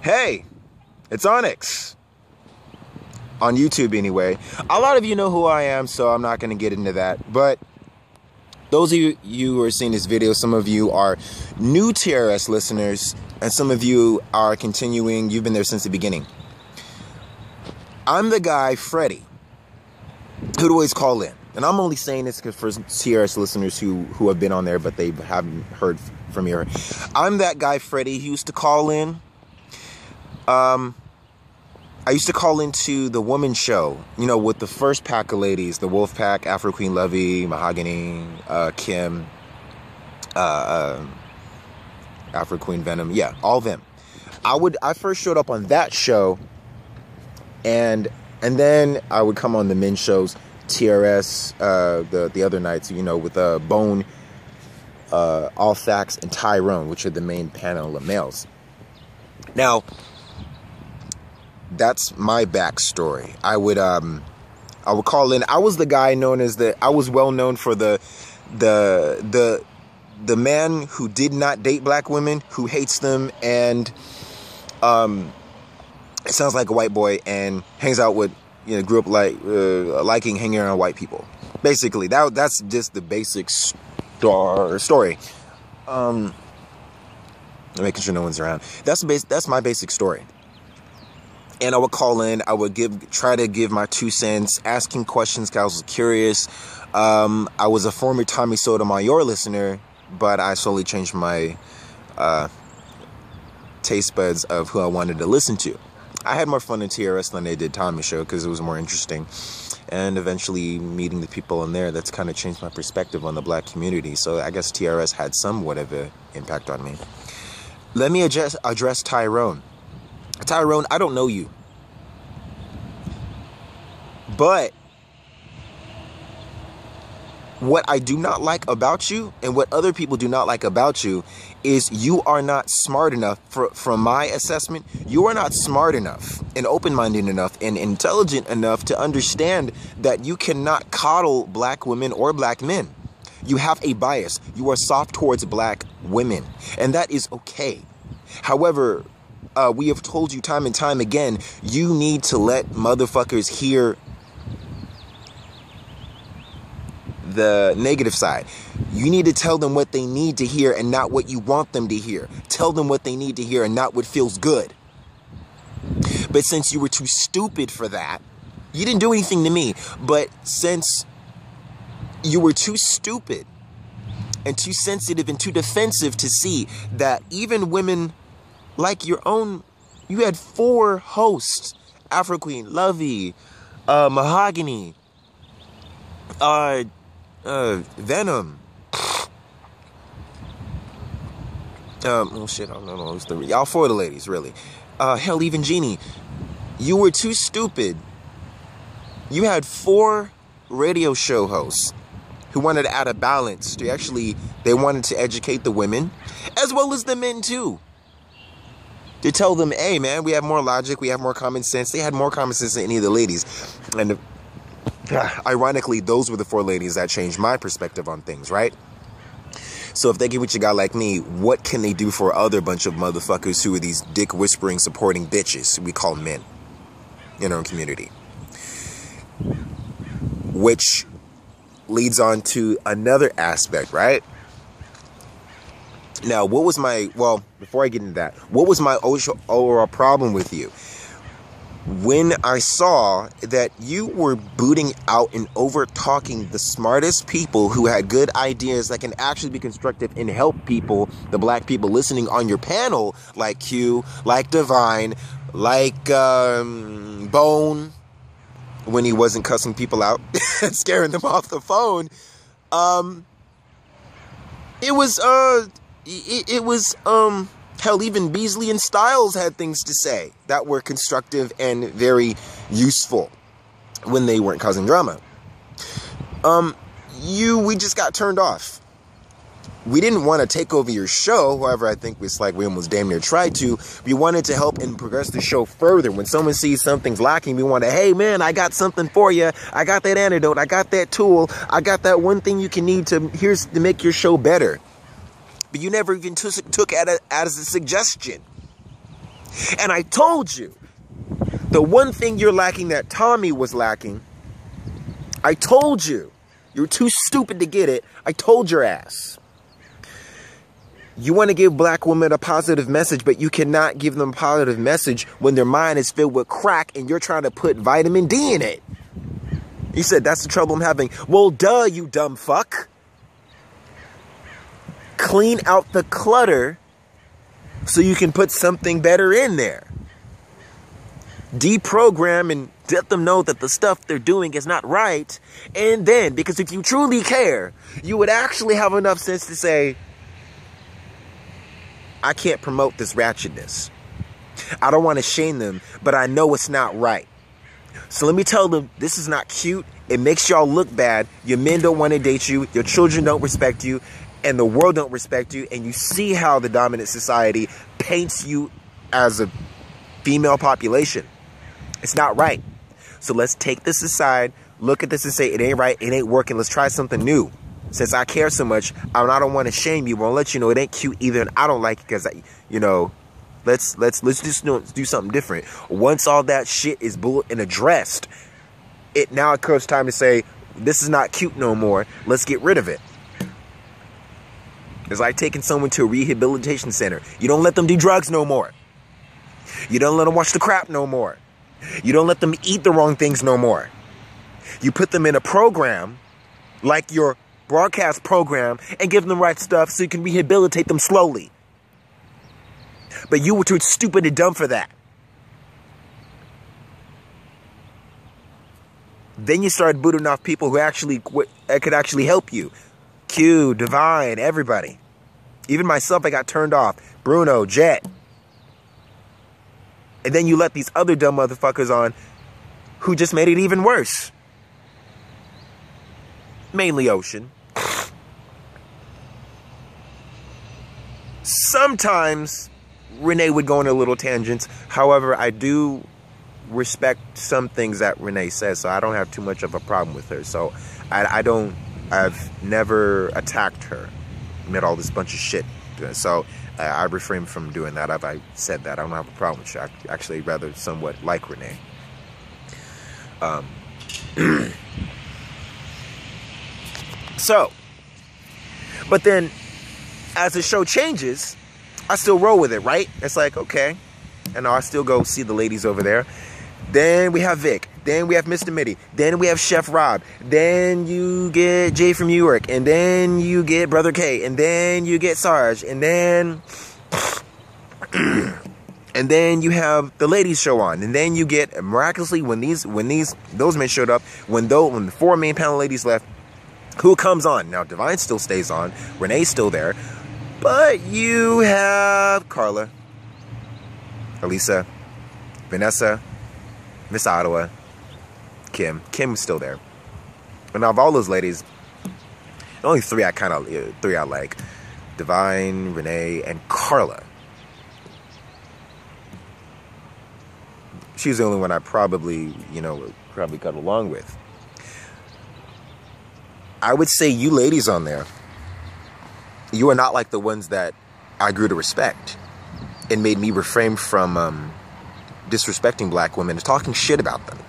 Hey, it's Onyx. On YouTube anyway. A lot of you know who I am, so I'm not going to get into that. But those of you who are seeing this video, some of you are new TRS listeners, and some of you are continuing. You've been there since the beginning. I'm the guy, Freddie, who'd always call in. And I'm only saying this because for TRS listeners who have been on there, but they haven't heard from me. I'm that guy, Freddie, who used to call in. I used to call into the woman show, you know, with the first pack of ladies, the Wolf Pack, Afro Queen Lovey, Mahogany, Kim, Afro Queen Venom. Yeah, all them. I first showed up on that show, and then I would come on the men's shows, TRS, the other nights, you know, with Bone, All Facts, and Tyrone, which are the main panel of males. Now, that's my backstory. I would call in. I was the guy known as I was well known for the man who did not date black women, who hates them, and it sounds like a white boy and hangs out with, you know, grew up liking hanging around white people. Basically, that's just the basic story. Making sure no one's around. That's my basic story. And I would call in. I would try to give my 2 cents, asking questions because I was curious. I was a former Tommy Sotomayor listener, but I slowly changed my taste buds of who I wanted to listen to. I had more fun in TRS than I did Tommy Show because it was more interesting. And eventually meeting the people in there, that's kind of changed my perspective on the black community. So I guess TRS had somewhat of an impact on me. Let me address Tyrone. Tyrone, I don't know you. But what I do not like about you and what other people do not like about you is you are not smart enough, from my assessment, you are not smart enough and open-minded enough and intelligent enough to understand that you cannot coddle black women or black men. You have a bias. You are soft towards black women, and that is okay. However, we have told you time and time again, you need to let motherfuckers hear the negative side. You need to tell them what they need to hear and not what you want them to hear. Tell them what they need to hear and not what feels good. But since you were too stupid for that, you didn't do anything to me, but since you were too stupid and too sensitive and too defensive to see that even women like your own, you had 4 hosts, Afro Queen, Lovey, Mahogany, Venom. Oh shit, I don't know. It's y'all 4 of the ladies, really. Hell, even Jeannie. You were too stupid. You had 4 radio show hosts who wanted to add a balance to they wanted to educate the women as well as the men too. To tell them, hey man, we have more logic, we have more common sense. They had more common sense than any of the ladies. And ironically, those were the 4 ladies that changed my perspective on things, right? So if they get what you got like me, what can they do for other bunch of motherfuckers who are these dick whispering, supporting bitches we call men in our community? Which leads on to another aspect, right? Now, before I get into that, what was my overall problem with you? When I saw that you were booting out and over-talking the smartest people who had good ideas that can actually be constructive and help people, the black people listening on your panel, like Q, like Divine, like Bone, when he wasn't cussing people out and scaring them off the phone, hell, even Beasley and Styles had things to say that were constructive and very useful when they weren't causing drama. We just got turned off. We didn't want to take over your show. However, I think it's like we almost damn near tried to. We wanted to help and progress the show further. When someone sees something's lacking, we want to, hey man, I got something for you. I got that antidote. I got that tool. I got that one thing you can need to make your show better. But you never even took it as a suggestion. And I told you, the one thing you're lacking that Tommy was lacking, I told you. You're too stupid to get it. I told your ass. You want to give black women a positive message, but you cannot give them a positive message when their mind is filled with crack and you're trying to put vitamin D in it. He said, that's the trouble I'm having. Well, duh, you dumb fuck. Clean out the clutter so you can put something better in there. Deprogram and let them know that the stuff they're doing is not right. And then, because if you truly care, you would actually have enough sense to say, I can't promote this ratchetness. I don't want to shame them, but I know it's not right. So let me tell them, this is not cute. It makes y'all look bad. Your men don't want to date you. Your children don't respect you. And the world don't respect you. And you see how the dominant society paints you as a female population. It's not right. So let's take this aside, look at this and say, it ain't right, it ain't working. Let's try something new. Since I care so much, I don't want to shame you, but I'll let you know it ain't cute either, and I don't like it because, you know, let's just do something different. Once all that shit is bullet and addressed, it now occurs time to say, this is not cute no more. Let's get rid of it. It's like taking someone to a rehabilitation center. You don't let them do drugs no more. You don't let them watch the crap no more. You don't let them eat the wrong things no more. You put them in a program like your broadcast program and give them the right stuff so you can rehabilitate them slowly. But you were too stupid and dumb for that. Then you started booting off people who could actually help you. Q, Divine, everybody. Even myself, I got turned off. Bruno, Jet. And then you let these other dumb motherfuckers on who just made it even worse. Mainly Ocean. Sometimes Renee would go on a little tangents. However, I do respect some things that Renee says, so I don't have too much of a problem with her. So I've never attacked her, made all this bunch of shit. So I refrain from doing that. I said that I don't have a problem with her. I actually rather somewhat like Renee. So, but then as the show changes, I still roll with it, right? It's like, okay. And I still go see the ladies over there. Then we have Vic. Then we have Mr. Mitty. Then we have Chef Rob. Then you get Jay from New York. And then you get Brother K. And then you get Sarge. And then... and then you have the ladies show on. And then you get, miraculously, when those men showed up, when the 4 main panel ladies left, who comes on? Now, Divine still stays on. Renee's still there. But you have Carla, Elisa, Vanessa, Miss Ottawa, Kim. Kim's still there. And of all those ladies, only 3 I like. Divine, Renee, and Carla. She's the only one I probably got along with. I would say you ladies on there, you are not like the ones that I grew to respect and made me refrain from disrespecting black women and talking shit about them.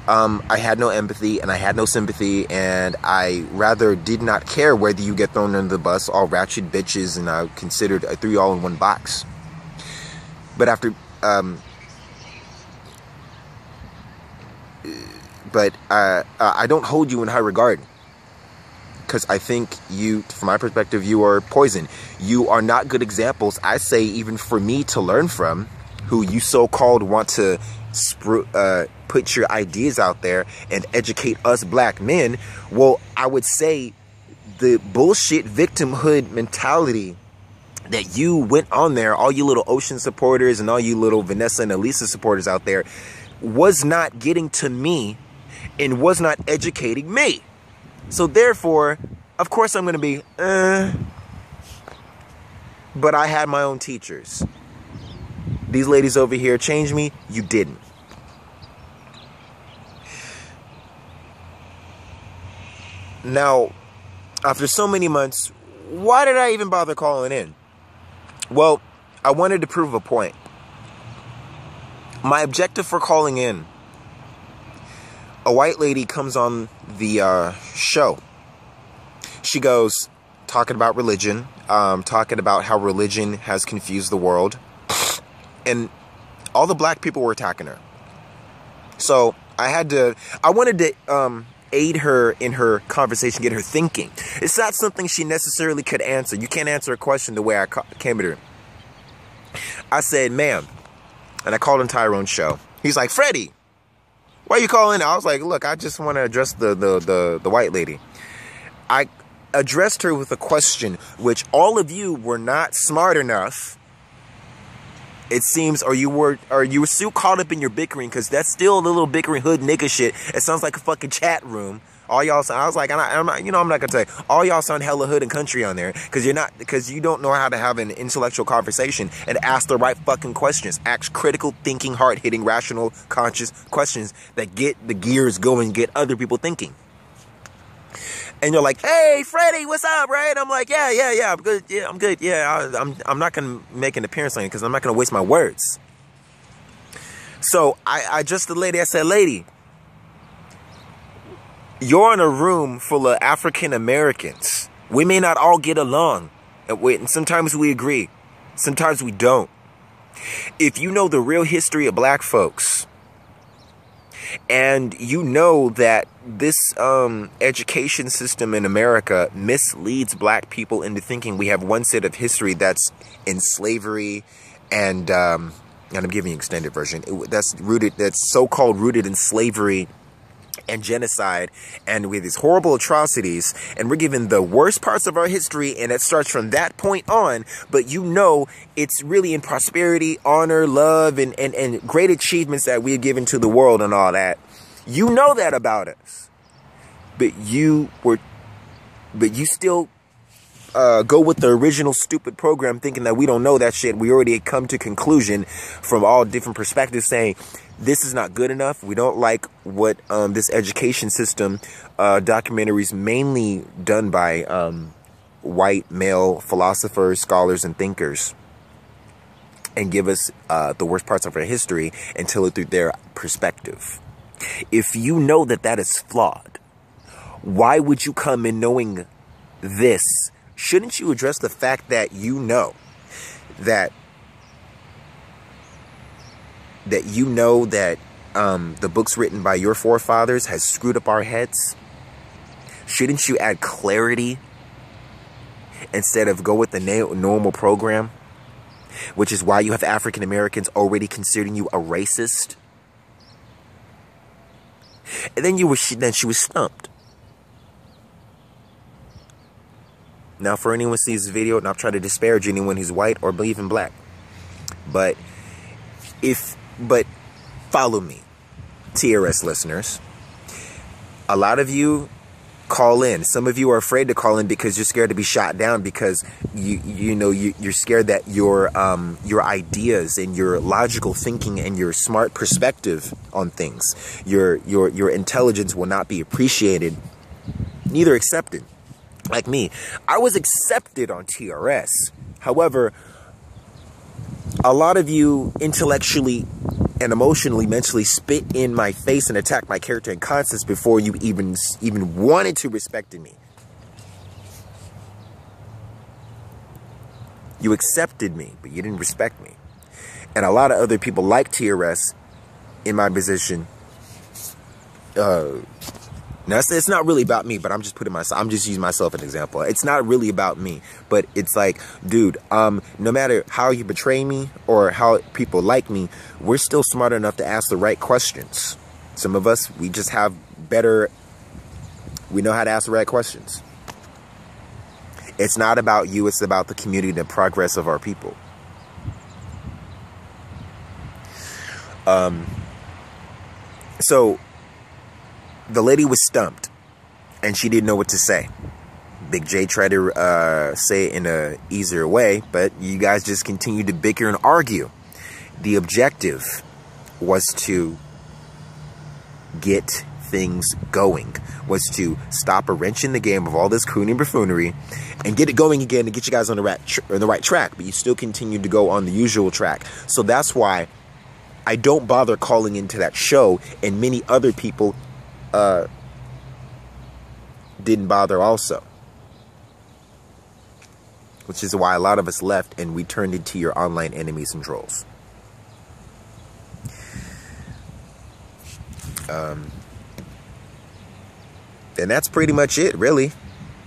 I had no empathy and I had no sympathy, and I rather did not care whether you get thrown under the bus, all ratchet bitches, and I threw you all in one box. But after... I don't hold you in high regard. Because I think you, from my perspective, you are poison. You are not good examples, I say, even for me to learn from, who you so-called want to put your ideas out there and educate us black men. Well, I would say the bullshit victimhood mentality that you went on there, all you little Ocean supporters and all you little Vanessa and Elisa supporters out there, was not getting to me and was not educating me. So therefore, of course I'm going to be, but I had my own teachers. These ladies over here changed me. You didn't. Now, after so many months, why did I even bother calling in? Well, I wanted to prove a point. My objective for calling in, a white lady comes on the show. She goes talking about religion, talking about how religion has confused the world, and all the black people were attacking her. So I wanted to aid her in her conversation, get her thinking. It's not something she necessarily could answer. You can't answer a question the way I came at her. I said, ma'am, and I called in Tyrone's show. He's like, Freddie, why are you calling? I was like, look, I just want to address the white lady. I addressed her with a question which all of you were not smart enough, it seems, or you were still caught up in your bickering, because that's still a little bickering hood nigga shit. It sounds like a fucking chat room. All y'all sound, I was like, I'm not gonna tell you, all y'all sound hella hood and country on there, because you don't know how to have an intellectual conversation and ask the right fucking questions. Ask critical thinking, hard-hitting, rational, conscious questions that get the gears going, get other people thinking. And you're like, hey, Freddie, what's up, right? I'm like, yeah, I'm good. Yeah, I'm good. Yeah, I'm not going to make an appearance on you because I'm not going to waste my words. So I addressed the lady. I said, lady, you're in a room full of African Americans. We may not all get along. And sometimes we agree. Sometimes we don't. If you know the real history of black folks, and you know that this education system in America misleads black people into thinking we have one set of history that's in slavery, and I'm giving you an extended version. That's so-called rooted in slavery and genocide, and with these horrible atrocities, and we're given the worst parts of our history, and it starts from that point on. But you know it's really in prosperity, honor, love, and great achievements that we are given to the world and all that. You know that about us, but you still go with the original stupid program, thinking that we don't know that shit. We already come to conclusion from all different perspectives saying this is not good enough. We don't like what this education system, documentaries mainly done by white male philosophers, scholars, and thinkers, and give us the worst parts of our history and tell it through their perspective. If you know that that is flawed, why would you come in knowing this? Shouldn't you address the fact that you know that the books written by your forefathers has screwed up our heads? Shouldn't you add clarity instead of go with the normal program? Which is why you have African Americans already considering you a racist. And then she was stumped. Now, for anyone who sees this video, and I'm trying to disparage anyone who's white or believe in black, but follow me, TRS listeners. A lot of you call in. Some of you are afraid to call in because you're scared to be shot down, because you're scared that your ideas and your logical thinking and your smart perspective on things, your intelligence will not be appreciated, neither accepted. Like me, I was accepted on TRS. However, a lot of you intellectually and emotionally, mentally spit in my face and attack my character and concepts before you even wanted to respect me. You accepted me, but you didn't respect me. And a lot of other people like TRS in my position. Now, it's not really about me, but I'm just using myself as an example. It's not really about me, but it's like, dude, no matter how you betray me or how people like me, we're still smart enough to ask the right questions. Some of us, we know how to ask the right questions. It's not about you, it's about the community and the progress of our people. So the lady was stumped, and she didn't know what to say. Big J tried to say it in a easier way, but you guys just continued to bicker and argue. The objective was to get things going, was to stop a wrench in the game of all this crooning buffoonery and get it going again, to get you guys on the right track. But you still continued to go on the usual track. So that's why I don't bother calling into that show, and many other people didn't bother also. Which is why a lot of us left and we turned into your online enemies and trolls. And that's pretty much it, really.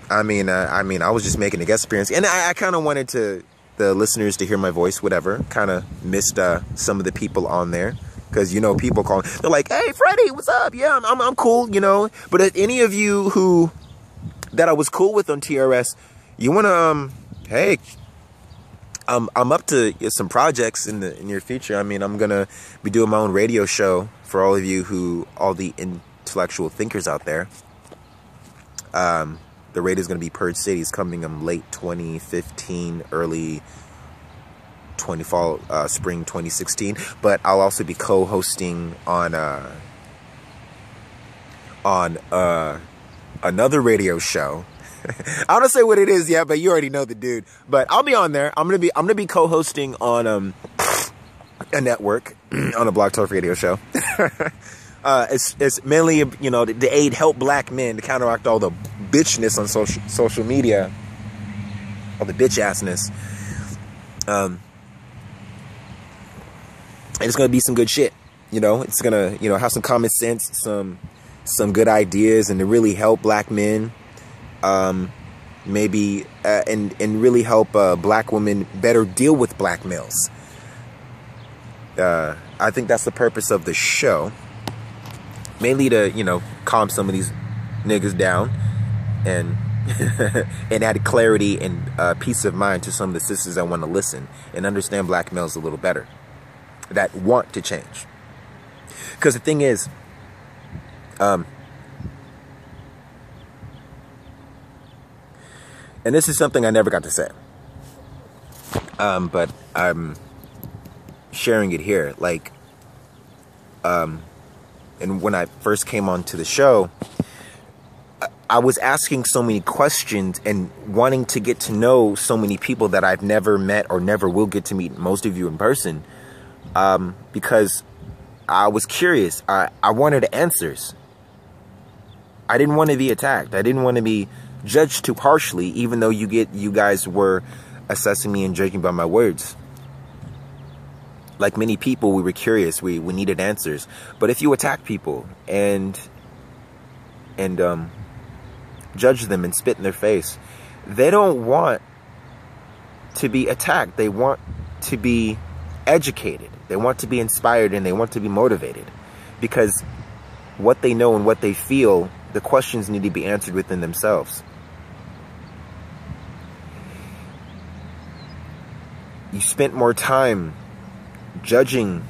I mean, I was just making a guest appearance, and I kind of wanted the listeners to hear my voice, whatever. Kind of missed some of the people on there, because, you know, people call, they're like, "Hey, Freddie, what's up? Yeah, I'm cool, you know." But if any of you that I was cool with on TRS, you wanna hey, I'm up to some projects in the near future. I mean, I'm gonna be doing my own radio show for all of you all the intellectual thinkers out there. The radio is going to be Purge City. It's coming late 2015, early spring 2016. But I'll also be co-hosting on another radio show. I don't say what it is yet, but you already know the dude. But I'll be on there. I'm gonna be co-hosting on a network on a Blog Talk radio show. It's mainly, you know, to aid help black men to counteract all the bitchness on social media, all the bitch assness. And it's gonna be some good shit. You know, it's gonna, you know, have some common sense, some good ideas, and to really help black men. Maybe and really help black women better deal with black males. I think that's the purpose of the show. Mainly to, you know, calm some of these niggas down and and add clarity and peace of mind to some of the sisters that want to listen and understand black males a little better, that want to change. Because the thing is, and this is something I never got to say, but I'm sharing it here. Like, and when I first came onto the show, I was asking so many questions and wanting to get to know so many people that I've never met or never will get to meet most of you in person, because I was curious. I wanted answers. I didn't want to be attacked. I didn't want to be judged too harshly, even though you guys were assessing me and judging by my words. Like many people, we were curious. We needed answers. But if you attack people and judge them and spit in their face, they don't want to be attacked. They want to be educated. They want to be inspired, and they want to be motivated, because what they know and what they feel, the questions need to be answered within themselves. You spent more time judging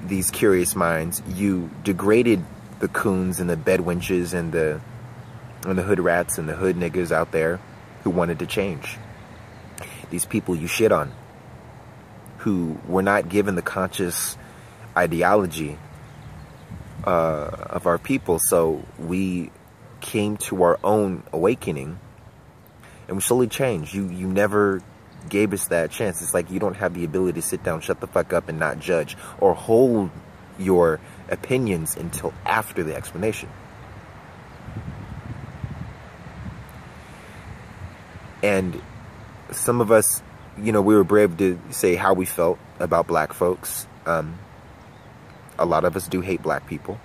these curious minds. You degraded the coons and the bedwenches and the hood rats and the hood niggas out there who wanted to change. These people you shit on, who were not given the conscious ideology of our people. So we came to our own awakening, and we slowly changed. You never gave us that chance. It's like you don't have the ability to sit down, shut the fuck up, and not judge or hold your opinions until after the explanation. And some of us, you know, we were brave to say how we felt about black folks. A lot of us do hate black people.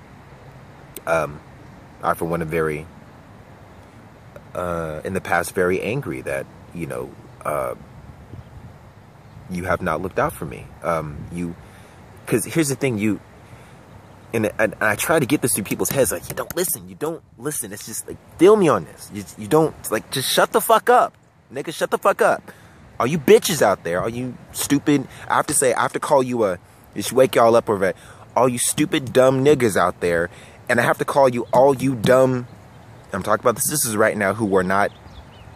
I, for one, am very, in the past, very angry that, you know, you have not looked out for me. Because here's the thing, and I try to get this through people's heads, like, you don't listen. It's just like, feel me on this. You don't, like, just shut the fuck up. Nigga, shut the fuck up. Are you bitches out there? Are you stupid? I have to call you just wake y'all up over it. All you stupid, dumb niggas out there. And I have to call you all you dumb, I'm talking about the sisters right now who are not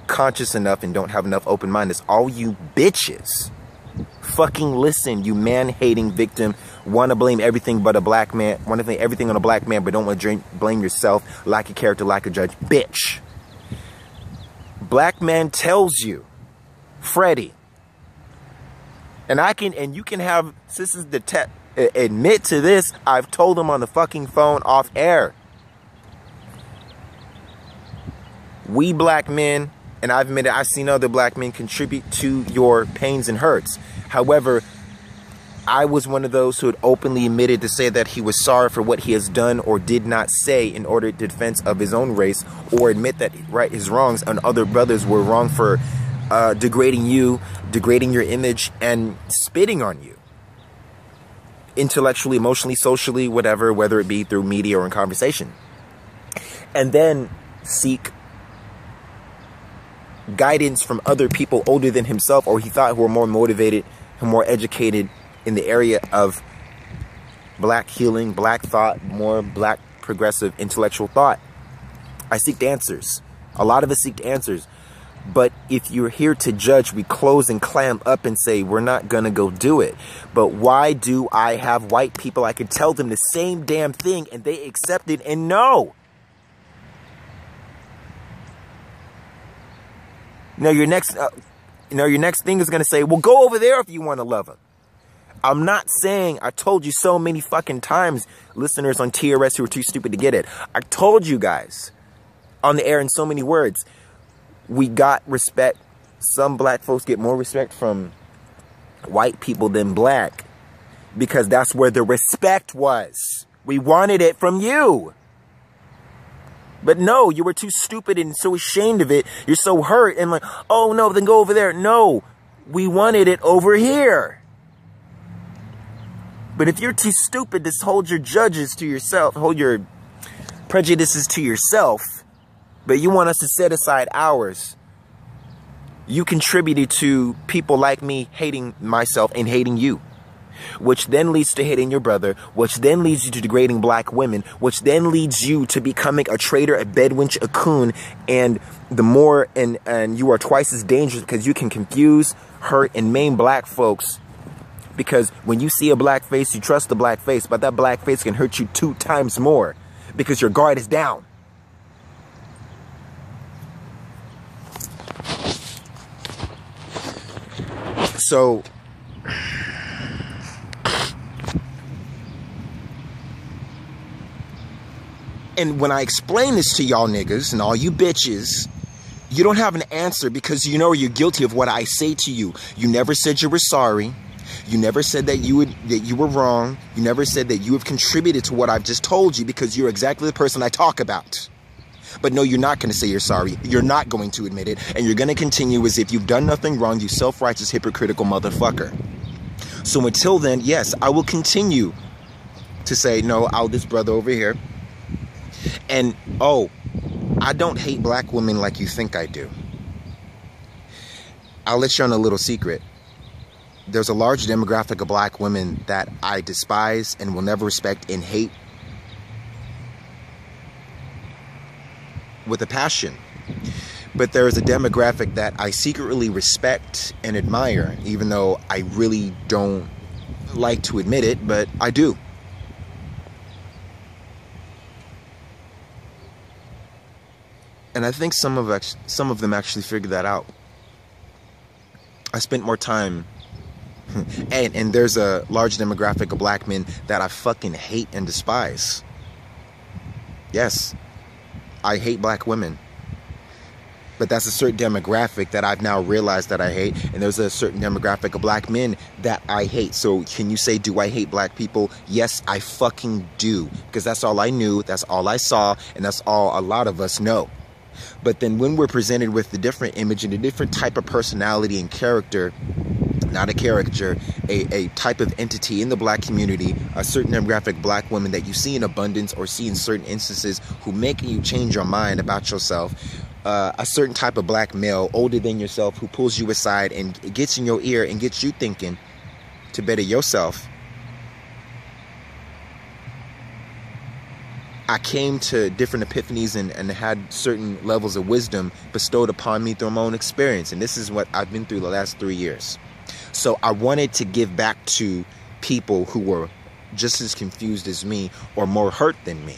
conscious enough and don't have enough open mind. It's all you bitches. Fucking listen, you man-hating victim. Want to blame everything but a black man. Want to blame everything on a black man, but don't want to blame yourself. Lack of character, lack of judge. Bitch. Black man tells you, Freddie, and you can have sisters that admit to this. I've told them on the fucking phone off air. We black men, and I've admitted I've seen other black men contribute to your pains and hurts. However, I was one of those who had openly admitted to say that he was sorry for what he has done or did not say in order to defense of his own race, or admit that right his wrongs and other brothers were wrong for degrading you, degrading your image, and spitting on you. Intellectually, emotionally, socially, whatever, whether it be through media or in conversation. And then seek guidance from other people older than himself, or he thought who were more motivated, who were more educated in the area of black healing, black thought, more black progressive intellectual thought. I seeked answers. A lot of us seeked answers. But if you're here to judge, we close and clam up and say, we're not going to go do it. But why do I have white people? I could tell them the same damn thing and they accept it and no. Now your next thing is going to say, well, go over there if you want to love them. I'm not saying, I told you so many fucking times, listeners on TRS who are too stupid to get it. I told you guys on the air in so many words, we got respect. Some black folks get more respect from white people than black because that's where the respect was. We wanted it from you. But no, you were too stupid and so ashamed of it. You're so hurt and like, oh no, then go over there. No, we wanted it over here. But if you're too stupid to hold your judges to yourself, hold your prejudices to yourself, but you want us to set aside ours, you contributed to people like me hating myself and hating you, which then leads to hating your brother, which then leads you to degrading black women, which then leads you to becoming a traitor, a bedwench, a coon, and the more, and you are twice as dangerous because you can confuse, hurt, and maim black folks. Because when you see a black face, you trust the black face, but that black face can hurt you 2 times more because your guard is down. So, and when I explain this to y'all niggas and all you bitches, you don't have an answer because you know you're guilty of what I say to you. You never said you were sorry. You never said that you were wrong. You never said that you have contributed to what I've just told you because you're exactly the person I talk about. But no, you're not going to say you're sorry. You're not going to admit it. And you're going to continue as if you've done nothing wrong, you self-righteous, hypocritical motherfucker. So until then, yes, I will continue to say, no, I'll this brother over here. And, oh, I don't hate black women like you think I do. I'll let you on a little secret. There's a large demographic of black women that I despise and will never respect and hate with a passion. But there is a demographic that I secretly respect and admire, even though I really don't like to admit it, but I do. And I think some of them actually figured that out. I spent more time and there's a large demographic of black men that I fucking hate and despise. Yes, I hate black women. But that's a certain demographic that I've now realized that I hate. And there's a certain demographic of black men that I hate. So can you say, do I hate black people? Yes, I fucking do. Because that's all I knew, that's all I saw, and that's all a lot of us know. But then when we're presented with the different image and a different type of personality and character, not a caricature, a type of entity in the black community, a certain demographic black women that you see in abundance or see in certain instances who make you change your mind about yourself, a certain type of black male older than yourself who pulls you aside and gets in your ear and gets you thinking to better yourself. I came to different epiphanies and had certain levels of wisdom bestowed upon me through my own experience. And this is what I've been through the last 3 years. So I wanted to give back to people who were just as confused as me or more hurt than me.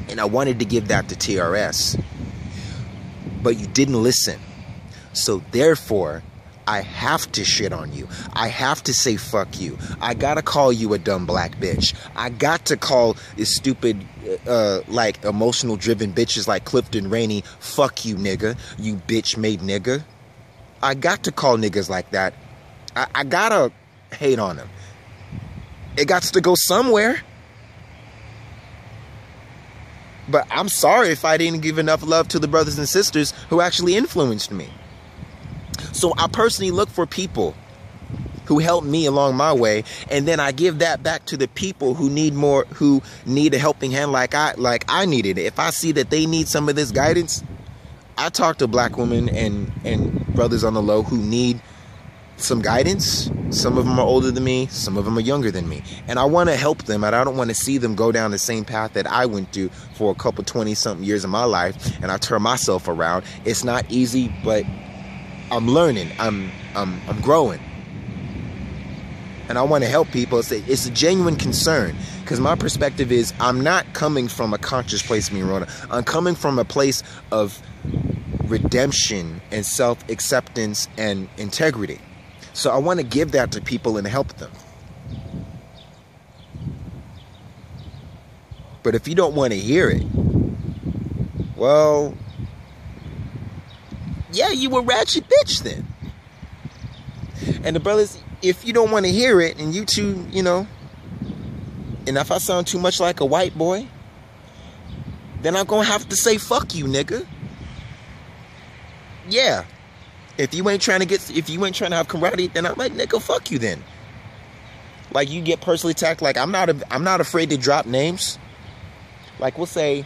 And I wanted to give that to TRS. But you didn't listen. So therefore, I have to shit on you. I have to say fuck you. I gotta call you a dumb black bitch. I got to call this stupid, like, emotional driven bitches like Clifton Rainey, fuck you, nigga. You bitch made nigga. I got to call niggas like that. I gotta hate on them. It got to go somewhere. But I'm sorry if I didn't give enough love to the brothers and sisters who actually influenced me. So I personally look for people who helped me along my way, and then I give that back to the people who need more, who need a helping hand like I needed it. If I see that they need some of this guidance, I talk to black women and brothers on the low who need some guidance. Some of them are older than me, some of them are younger than me, and I want to help them, and I don't want to see them go down the same path that I went through for a couple 20-something years of my life, and I turn myself around. It's not easy, but I'm learning. I'm growing, and I want to help people. It's a genuine concern, because my perspective is I'm not coming from a conscious place, me and Rona. I'm coming from a place of redemption and self-acceptance and integrity. So I want to give that to people and help them. But if you don't want to hear it, well, yeah, you a ratchet bitch then. And the brothers, if you don't want to hear it, and you two, you know, and if I sound too much like a white boy, then I'm going to have to say, fuck you, nigga. Yeah. If you ain't trying to have karate, then I'm like, nigga, fuck you then. Like, you get personally attacked. Like, I'm not afraid to drop names. Like, we'll say,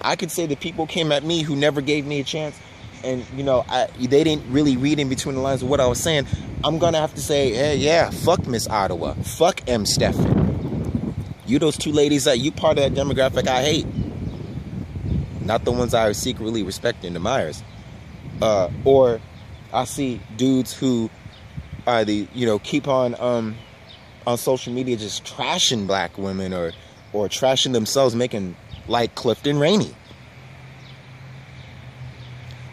I could say that people came at me who never gave me a chance, and, you know, they didn't really read in between the lines of what I was saying. I'm gonna have to say, hey, yeah, fuck Miss Ottawa, fuck M. Stephan. You those two ladies, you part of that demographic I hate. Not the ones I secretly respect and admire. Or I see dudes who are keep on social media just trashing black women or trashing themselves, making like Clifton Rainey.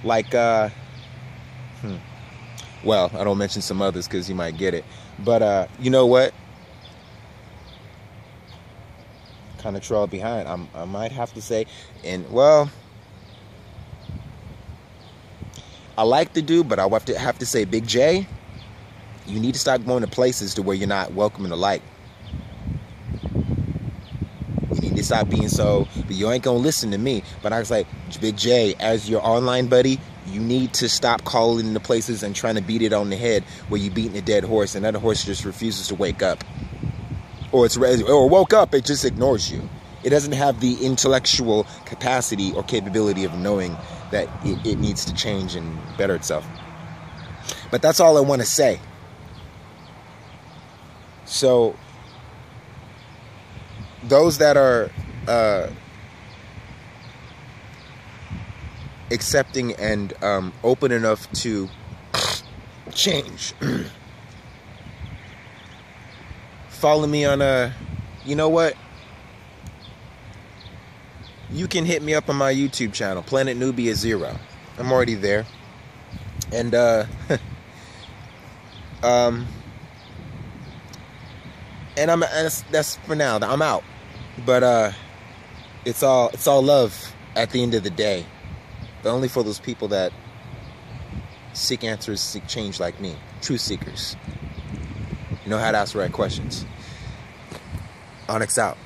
Like, well, I don't mention some others because you might get it. But you know what? Kind of trail behind. I might have to say, and well, I like the dude, but I have to say, Big J, you need to stop going to places to where you're not welcome in the light. You need to stop being so, but you ain't gonna listen to me. But I was like, Big J, as your online buddy, you need to stop calling into places and trying to beat it on the head where you're beating a dead horse and that horse just refuses to wake up. Or woke up, it just ignores you. It doesn't have the intellectual capacity or capability of knowing that it needs to change and better itself. But that's all I want to say. So, those that are accepting and open enough to change, follow me on you know what? You can hit me up on my YouTube channel, Planet Nubia 0. I'm already there. And and that's for now. I'm out. But it's all love at the end of the day. But only for those people that seek answers, seek change like me. Truth seekers. You know how to ask the right questions. Onyx out.